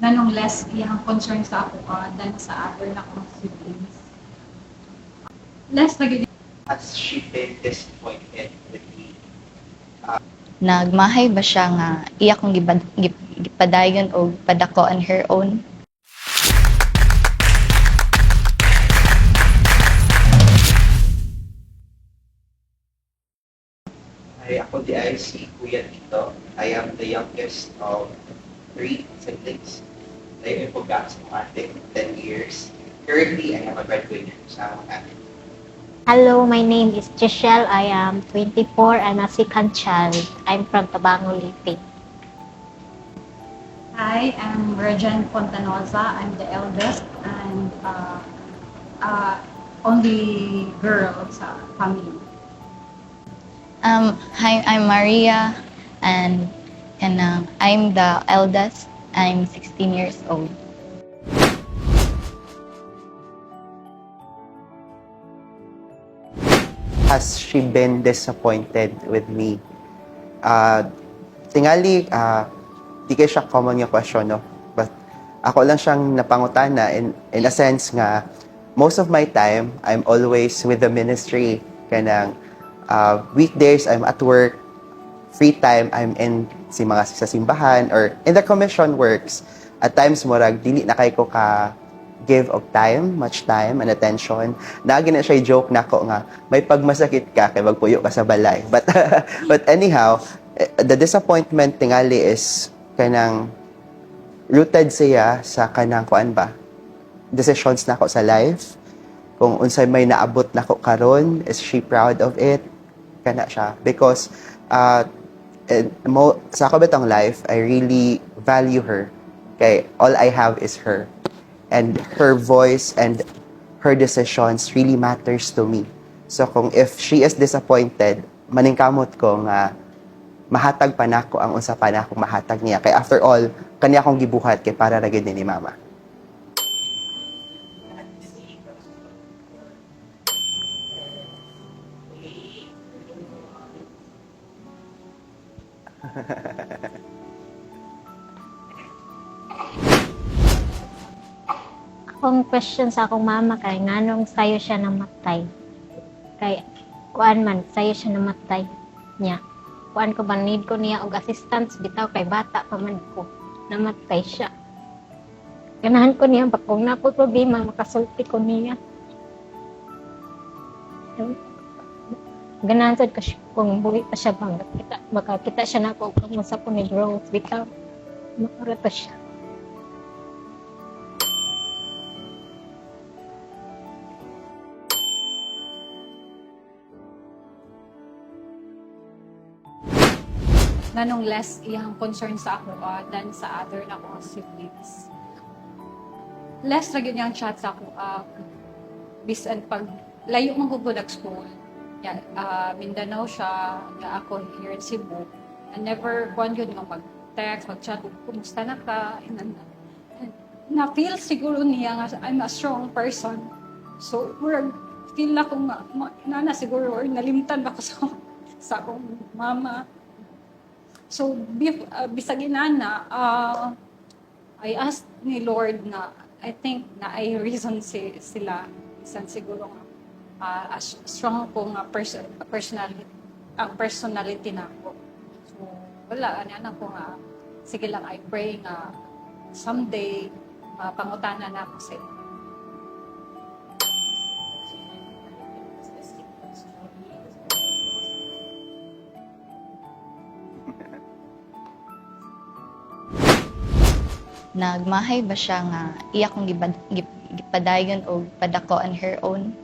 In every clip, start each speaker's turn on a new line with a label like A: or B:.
A: nanong less iyang concern sa ako than sa other na kong siblings. Less na gid.
B: Has she been disappointed with me?
C: Nagmahay ba siya nga iya kong gipadayon o padako on her own?
B: Ako di ay si Kuya Tito. I am the youngest of 3 siblings. I am po sa mga 10 years. Currently, I am a graduate sa mga.
D: Hello, my name is Giselle. I am 24 and a second child. I'm from Tabango, Leyte.
A: Hi, I'm Regine Fontanoza. I'm the eldest and only girl sa family.
C: Hi, I'm Maria and I'm the eldest. I'm 16 years old.
B: Has she been disappointed with me? Tingali, di kayo siya common yung question, no? But ako lang siyang napangutana in a sense nga, most of my time, I'm always with the ministry. Kanang weekdays, I'm at work. Free time, I'm in sa simbahan or in the commission works. At times, murag, dili na kayo ko ka give of time, much time and attention. Nagi na siya joke nako nga, may pagmasakit ka kay magpuyo ka sa balay. But anyhow, the disappointment tingali is kanang rooted siya sa kanang kuan ba? Decisions nako sa life. Kung unsay may naabot nako karon, is she proud of it? Kana siya because sa ako betong life, I really value her. Kay all I have is her. And her voice and her decisions really matters to me. So kung if she is disappointed, maningkamot ko nga mahatag pa nako ang unsa pa nako mahatag niya. Kay after all, kanya akong gibuhat kay para ra gyud ni mama.
D: Akong question sa akong mama kay nganong sayo siya namatay. Kay kuan man sayo siya namatay niya. Kuan ko ba need ko niya og assistance bitaw kay bata pa man ko. Namatay siya. Ganahan ko niya ba kung napo problema makasulti ko niya. Ganahan sad ko siya kung buhi pa siya bang baka kita siya nako kung sa ko ni growth bitaw. Makurata siya.
A: Nanong less iyang concern sa ako than sa other na kong siblings. Less na gyud yung chat sa ako bisan pag layo man gud school. Yeah, Mindanao siya, ako here in Cebu. I never kuan gyud nga mag-text, mag-chat, kumusta na ka? Na-feel siguro niya nga I'm a strong person. So, feel ako nga, nana siguro, or nalimtan ba ko sa akong mama. So, bisagin na, I asked ni Lord na, I think na ay reason sila, isan siguro nga, strong ko nga personality, ang personality na ako. So, wala, ano ko nga, sige lang, I pray nga, someday, pangutana na ako sa inyo.
C: Nagmahay ba siya nga iya kong gipadayon o padako on her own?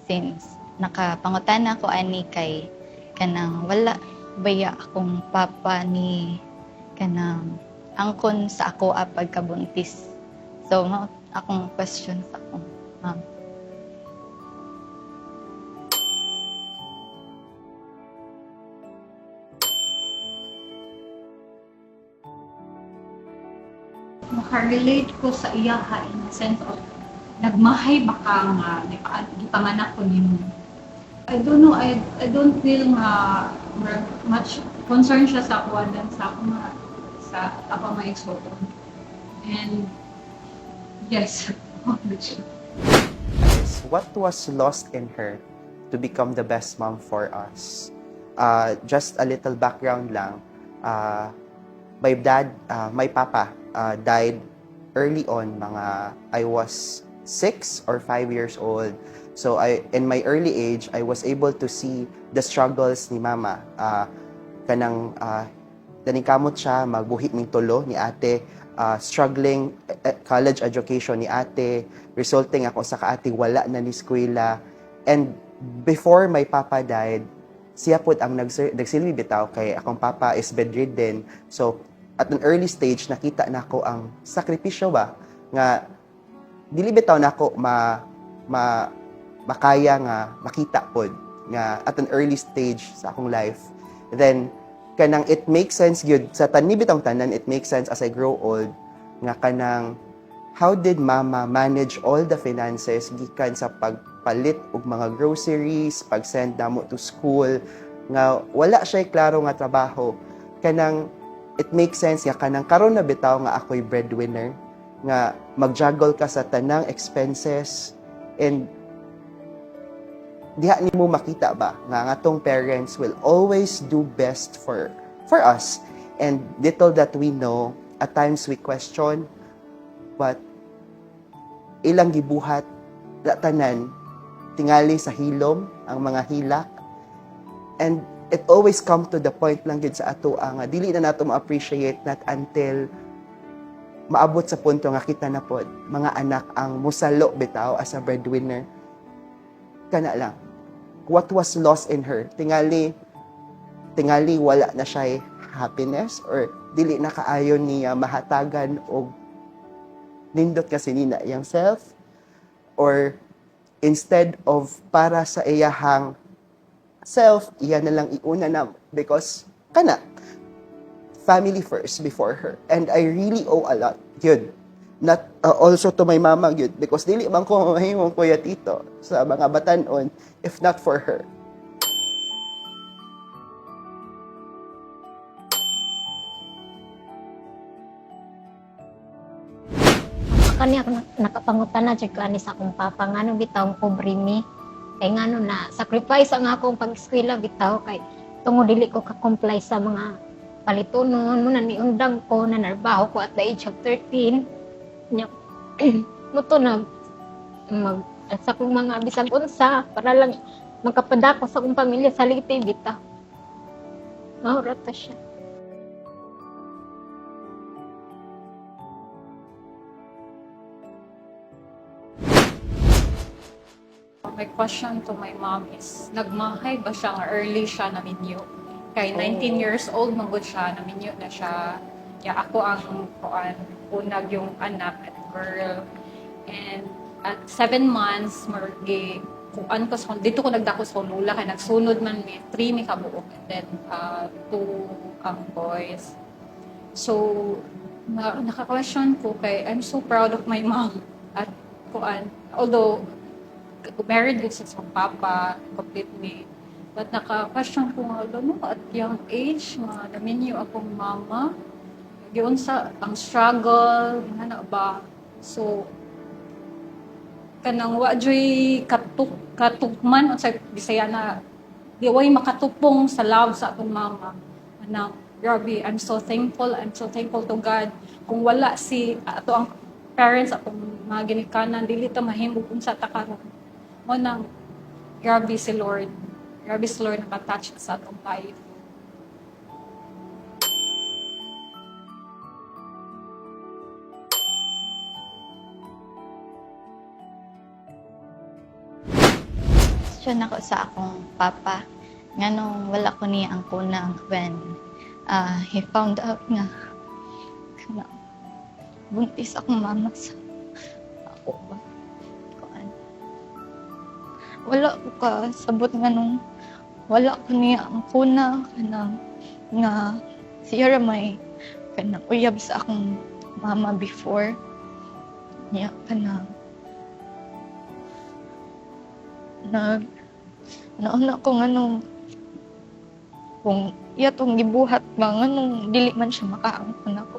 C: Since nakapangutana ko ani kay kanang wala baya akong papa ni kanang angkon sa ako pagkabuntis. So mao akong question sa akong ma'am.
A: Makarelate ko sa iya in the sense of nagmahay ba ka nga gipanganak ko nimo. I don't know, I don't feel much concern siya sa ako than sa ako mga igsoon. And yes,
B: What was lost in her to become the best mom for us? Just a little background lang. My dad, my papa died early on, I was 6 or 5 years old. So in my early age, I was able to see the struggles ni mama. Kamot siya, magbuhi ning tulo ni ate, struggling college education ni ate, resulting ako sa kaati wala na ni eskwela. And before my papa died, siya po ang nagsilbi bitaw kay akong papa is bedridden. So at an early stage nakita nako ang sakripisyo ba nga dili bitaw nako makaya nga makita pod nga at an early stage sa akong life. Then kanang it makes sense gyud sa tanibitang tanan, it makes sense as I grow old nga kanang how did mama manage all the finances gikan sa pagpalit og mga groceries, pag-send namo to school nga wala siya klaro nga trabaho. Kanang it makes sense nga kanang karon na bitaw nga ako'y breadwinner nga mag-juggle ka sa tanang expenses, and diha nimo makita ba nga atong parents will always do best for us. And little that we know, at times we question, but ilang gibuhat tanan tingali sa hilom ang mga hilak. And it always come to the point lang gid sa ato nga dili na nato ma-appreciate that until maabot sa punto nga kita na pod mga anak ang musalo bitaw as a breadwinner. Kana lang, what was lost in her, tingali wala na siya happiness, or dili na kaayon niya mahatagan og nindot kasi nina iyang self, or instead of para sa iyahang self, iya na lang iuna na because kana family first before her. And I really owe a lot yun, not also to my mama yun, because dili man ko mahimong kuya tito sa mga batanon if not for her.
D: Kani ako nakapangutan na jud ko ani sa akong papa ngano bitaw pobre mi. Kay ngano na sacrifice ang akong pag-eskwela bitaw kay tungod dili ko ka-comply sa mga palitunon mo na niundang ko na narbaho ko at the age of 13. Nya muto na sa akong mga bisag unsa para lang makapadako sa akong pamilya sa Leyte bitaw. Mahurot ta siya.
A: My question to my mom is, nagmahay ba siya nga early siya na minyo? Kay 19 years old magud siya, na minyo na siya. Kaya ako ang unag yung anak at girl. And at 7 months, kuan ko dito ko nagdako sa lula kay nagsunod man mi 3 mi kabuok, and then 2 boys. So naka-question ko kay I'm so proud of my mom at kuan, although married din sa papa completely, but naka-question ko nga at young age nga naminyo akong mama giun sa ang struggle nga ba. So kanang wa joy katukman sa Bisaya na di way makatupong sa love sa akong mama. Anang grabe, I'm so thankful to God. Kung wala si ato ang parents, akong mga ginikanan, dili ta mahimo kung sa takaron. Mo nang grabe si Lord nakatouch sa atong life.
C: Question ako sa akong papa nganong wala ko niya ang kunang when he found out nga kana buntis akong mama sa ako ba. Wala ko kasabot nga nung wala ko niya ang kuna kanang nga siya may kanang uyab sa akong mama before niya kanang nauna ko nga nung kung iya tong gibuhat ba nga nung dili man siya makaangkon ako.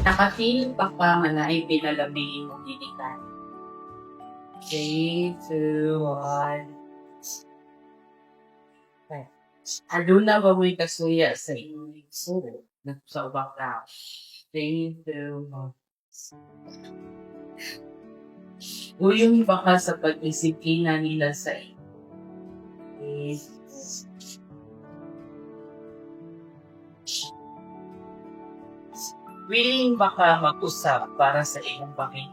E: Nakafeel pa ka nga na ay pinalabing mong dinikan. 3, 2, 1. Okay. Aduna ba mo'y kasuya sa inyong igsuo sa ubang tao? 3, 2, 1. Uyong ba ka sa pag-disiplina nila sa iyo? Willing ba ka mag-usap para sa iyong pamilya?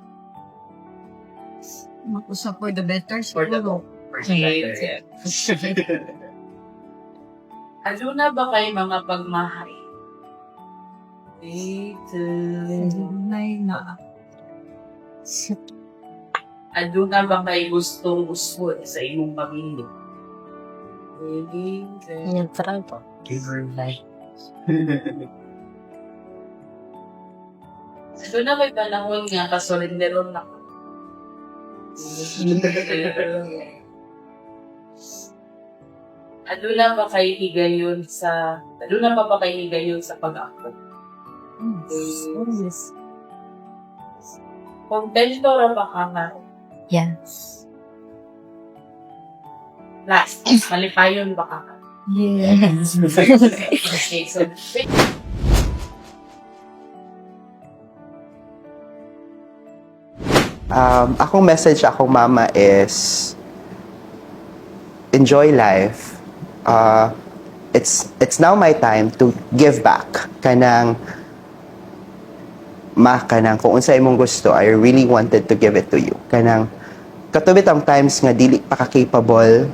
F: Mag-usap for the better
E: For the
F: siguro.
E: For the better, yeah. Ano na ba kayo mga pagmahal? 3, 2,
F: Nay na.
E: ano na ba kayo gustong usod sa iyong pamilya? 3, 2,
F: Yan, sarap po.
E: give her life. Ano na may panahon nga kasolinderon na ko? Ano na ba kayo higayon sa... Ano na ba kayo higayon sa pag-ako?
F: Yes.
E: Kontento ra ba ka nga?
C: Yes.
E: Last, malipayon ba ka?
F: Yes.
E: Okay, so,
B: Akong message akong mama is enjoy life. It's now my time to give back. Kanang kung unsa imong gusto, I really wanted to give it to you. Kanang katubit ang times nga dili pa ka capable.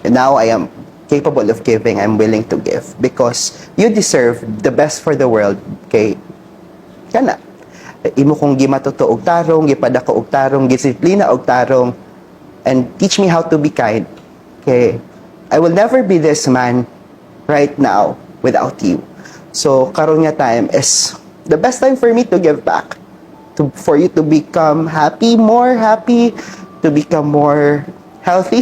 B: Now I am capable of giving. I'm willing to give because you deserve the best for the world. Kay kana imo kong gimatuto og tarong, gipadako og tarong, disiplina og tarong, and teach me how to be kind. Okay, I will never be this man right now without you. So karon nga time is the best time for me to give back, for you to become happy, more happy, to become more healthy,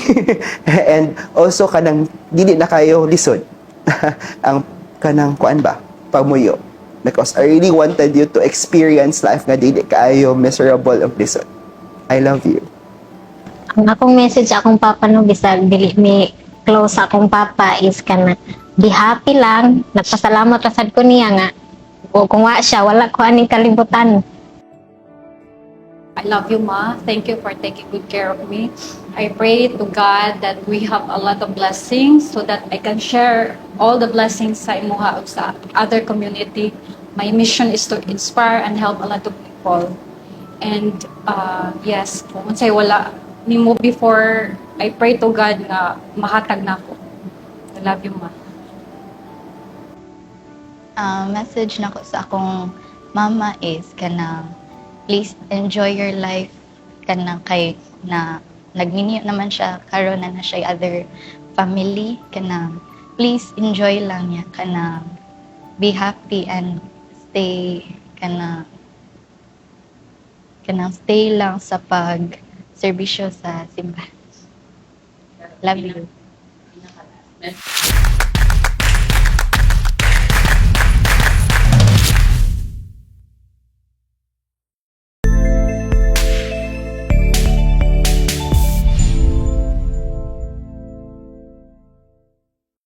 B: and also kanang dili na kayo lisod. Ang kanang kuan ba, pamuyo. Because I really wanted you to experience life nga dili kaayo miserable of lisod. I love you.
D: Ang akong message sa akong papa no bisag dili mi close sa akong papa is kana be happy lang. Nagpasalamat ra sad ko niya nga o kung wa siya wala ko aning kalibutan.
A: I love you, Ma. Thank you for taking good care of me. I pray to God that we have a lot of blessings so that I can share all the blessings sa imuha ug sa other community. My mission is to inspire and help a lot of people. And yes, kung unsay wala nimo before, I pray to God nga mahatag na ako. I love you, Ma.
C: Message na ko sa akong mama is kanang please enjoy your life kanang kay na nagninyo naman siya karon na siya other family kanang please enjoy lang niya kanang be happy and stay kanang stay lang sa pag serbisyo sa simbahan. Love you.